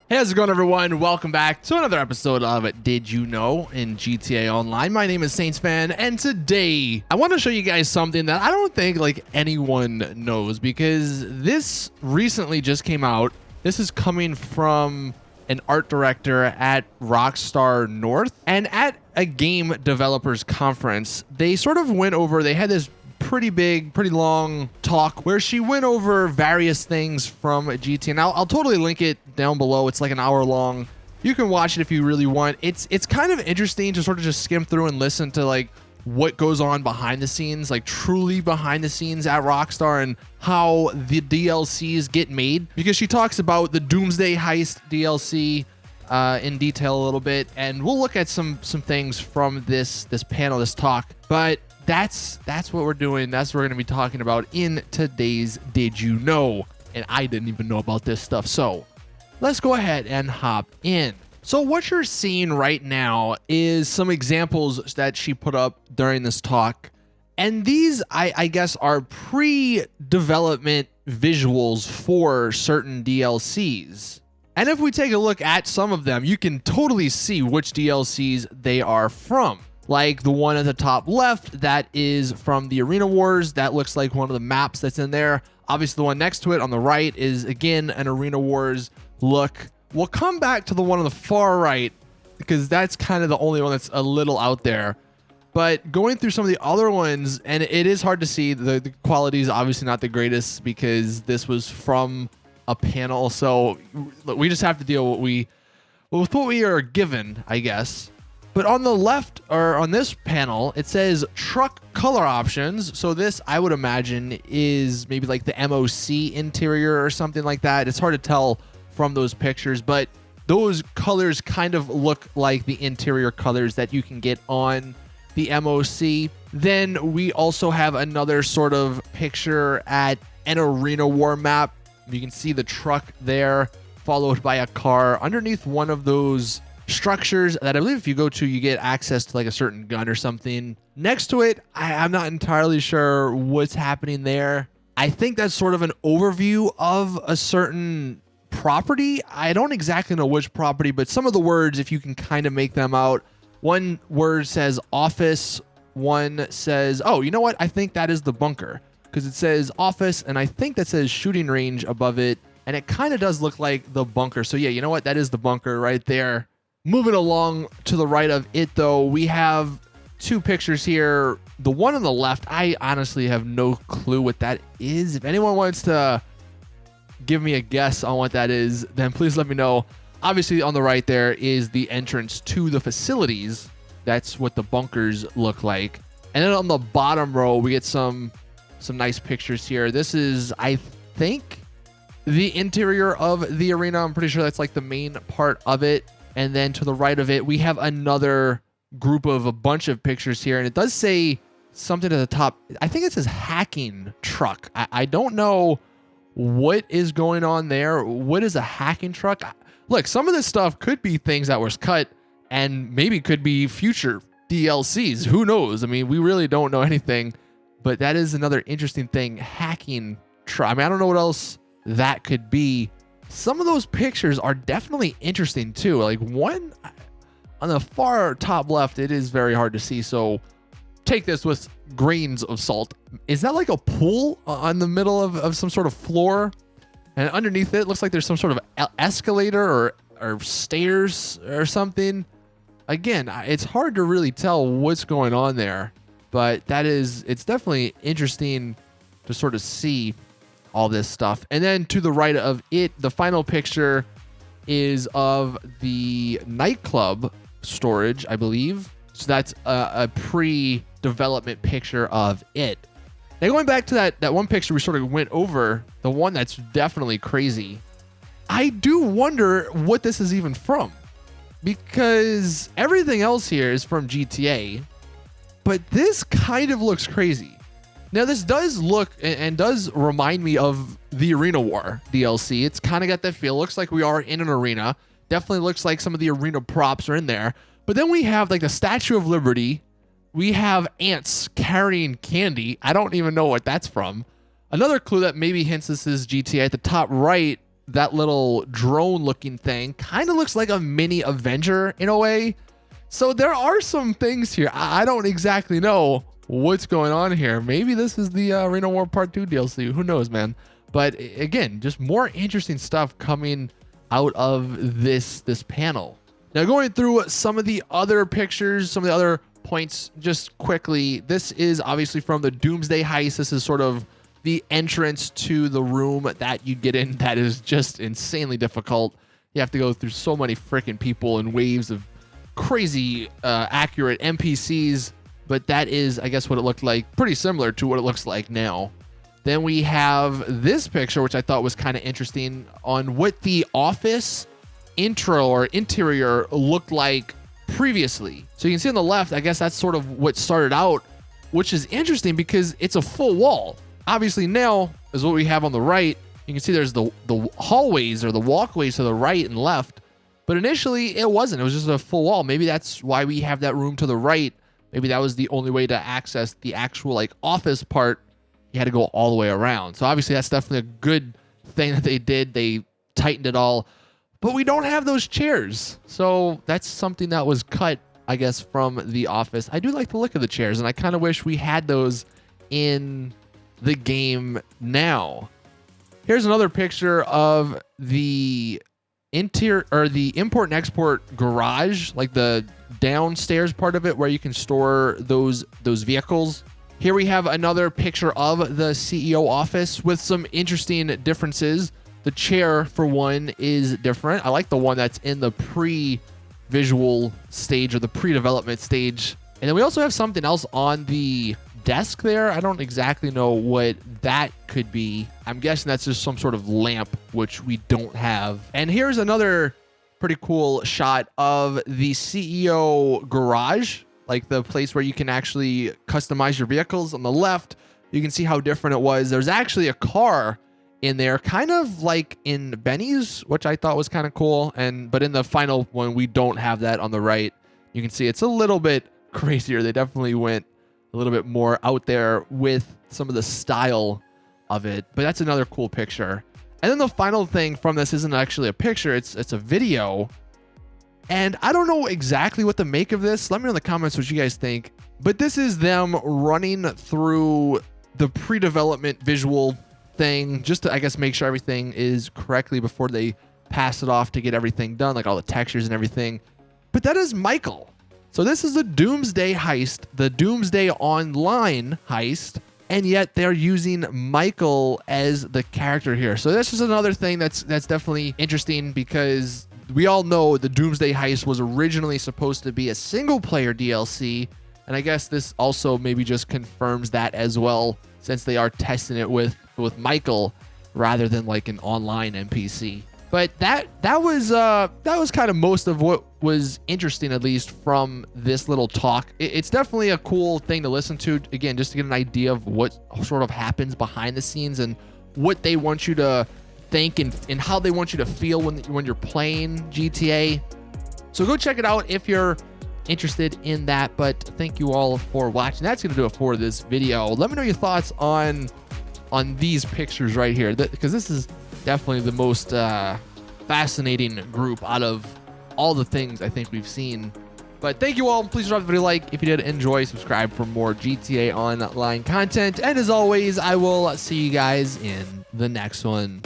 Hey, how's it going, everyone? Welcome back to another episode of Did You Know in GTA Online. My name is Saintsfan, and today I want to show you guys something that I don't think anyone knows, because this recently just came out. This is coming from an art director at Rockstar North, and at a game developers conference, they sort of went over, they had this pretty big, pretty long talk where she went over various things from GTA. And I'll totally link it down below. It's like an hour long. You can watch it if you really want. It's kind of interesting to sort of just skim through and listen to what goes on behind the scenes, truly behind the scenes at Rockstar, and how the DLCs get made, because she talks about the Doomsday Heist DLC in detail a little bit, and we'll look at some things from this panel, this talk. But that's what we're doing. That's what we're going to be talking about in today's Did You Know? And I didn't even know about this stuff. So let's go ahead and hop in. So what you're seeing right now is some examples that she put up during this talk. And these, I guess, are pre-development visuals for certain DLCs. And if we take a look at some of them, you can totally see which DLCs they are from. Like the one at the top left, that is from the Arena Wars. That looks like one of the maps that's in there. Obviously, the one next to it on the right is, again, an Arena Wars look. We'll come back to the one on the far right, because that's kind of the only one that's a little out there. But going through some of the other ones, and it is hard to see, the quality is obviously not the greatest because this was from a panel. So we just have to deal with what we are given, I guess. But on the left, or on this panel, it says truck color options. So this, I would imagine, is maybe like the MOC interior or something like that. It's hard to tell from those pictures, but those colors kind of look like the interior colors that you can get on the MOC. Then we also have another sort of picture at an Arena War map. You can see the truck there, followed by a car underneath one of those structures that I believe if you go to, you get access to a certain gun or something. Next to it, I'm not entirely sure what's happening there. I think that's sort of an overview of a certain property. I don't exactly know which property, but some of the words, if you can kind of make them out, one word says office, one says, oh, you know what? I think that is the bunker, because it says office, and I think that says shooting range above it, and it kind of does look like the bunker. So yeah, you know what? That is the bunker right there. Moving along to the right of it, though, we have two pictures here. The one on the left, I honestly have no clue what that is. If anyone wants to give me a guess on what that is, then please let me know. Obviously, on the right there is the entrance to the facilities. That's what the bunkers look like. And then on the bottom row, we get some nice pictures here. This is, I think, the interior of the arena. I'm pretty sure that's the main part of it. And then to the right of it, we have another group of a bunch of pictures here. And it does say something at the top. I think it says hacking truck. I don't know what is going on there. What is a hacking truck? Look, some of this stuff could be things that was cut and maybe could be future DLCs. Who knows? I mean, we really don't know anything. But that is another interesting thing. Hacking truck. I mean, I don't know what else that could be. Some of those pictures are definitely interesting too. One on the far top left, it is very hard to see. So take this with grains of salt. Is that like a pool on the middle of some sort of floor? And underneath it looks like there's some sort of escalator or stairs or something. Again, it's hard to really tell what's going on there, but it's definitely interesting to sort of see all this stuff. And then to the right of it, the final picture is of the nightclub storage, I believe. So that's a pre-development picture of it. Now going back to that one picture we sort of went over, the one that's definitely crazy, I do wonder what this is even from, because everything else here is from GTA, but this kind of looks crazy. Now, this does look and does remind me of the Arena War DLC. It's kind of got that feel. Looks like we are in an arena. Definitely looks like some of the arena props are in there. But then we have the Statue of Liberty. We have ants carrying candy. I don't even know what that's from. Another clue that maybe hints this is GTA. At the top right, that little drone looking thing kind of looks like a mini Avenger in a way. So there are some things here. I don't exactly know what's going on here. Maybe this is the Arena War Part 2 DLC. Who knows, man? But again, just more interesting stuff coming out of this panel. Now, going through some of the other pictures, some of the other points just quickly. This is obviously from the Doomsday Heist. This is sort of the entrance to the room that you get in that is just insanely difficult. You have to go through so many freaking people and waves of crazy accurate NPCs, but that is, I guess, what it looked like. Pretty similar to what it looks like now. Then we have this picture, which I thought was kind of interesting, on what the office intro or interior looked like previously. So you can see on the left, I guess that's sort of what started out, which is interesting because it's a full wall. Obviously now is what we have on the right. You can see there's the hallways or the walkways to the right and left, but initially it wasn't. It was just a full wall. Maybe that's why we have that room to the right. Maybe that was the only way to access the actual like office part. You had to go all the way around. So obviously that's definitely a good thing that they did. They tightened it all, but we don't have those chairs. So that's something that was cut, I guess, from the office. I do like the look of the chairs, and I kind of wish we had those in the game now. Here's another picture of the interior or the import and export garage, like the downstairs part of it where you can store those vehicles. Here we have another picture of the CEO office with some interesting differences. The chair, for one, is different. I like the one that's in the pre-visual stage or the pre-development stage. And then we also have something else on the desk there. I don't exactly know what that could be. I'm guessing that's just some sort of lamp, which we don't have. And here's another pretty cool shot of the CEO garage, like the place where you can actually customize your vehicles. On the left, you can see how different it was. There's actually a car in there, kind of like in Benny's, which I thought was kind of cool. But in the final one, we don't have that on the right. You can see it's a little bit crazier. They definitely went a little bit more out there with some of the style of it, but that's another cool picture. And then the final thing from this isn't actually a picture, it's a video. And I don't know exactly what to make of this. Let me know in the comments what you guys think. But this is them running through the pre-development visual thing, just to, I guess, make sure everything is correctly before they pass it off to get everything done, like all the textures and everything. But that is Michael. So this is the Doomsday Heist, the Doomsday Online heist, and yet they're using Michael as the character here. So that's just another thing that's definitely interesting, because we all know the Doomsday Heist was originally supposed to be a single-player DLC, and I guess this also maybe just confirms that as well, since they are testing it with Michael rather than like an online NPC. But that was kind of most of what was interesting, at least from this little talk. It's definitely a cool thing to listen to, again, just to get an idea of what sort of happens behind the scenes and what they want you to think and how they want you to feel when you're playing GTA. So go check it out if you're interested in that. But thank you all for watching. That's going to do it for this video. Let me know your thoughts on these pictures right here, because this is definitely the most fascinating group out of all the things I think we've seen. But thank you all. Please drop the video a like if you did enjoy. Subscribe for more GTA Online content. And as always, I will see you guys in the next one.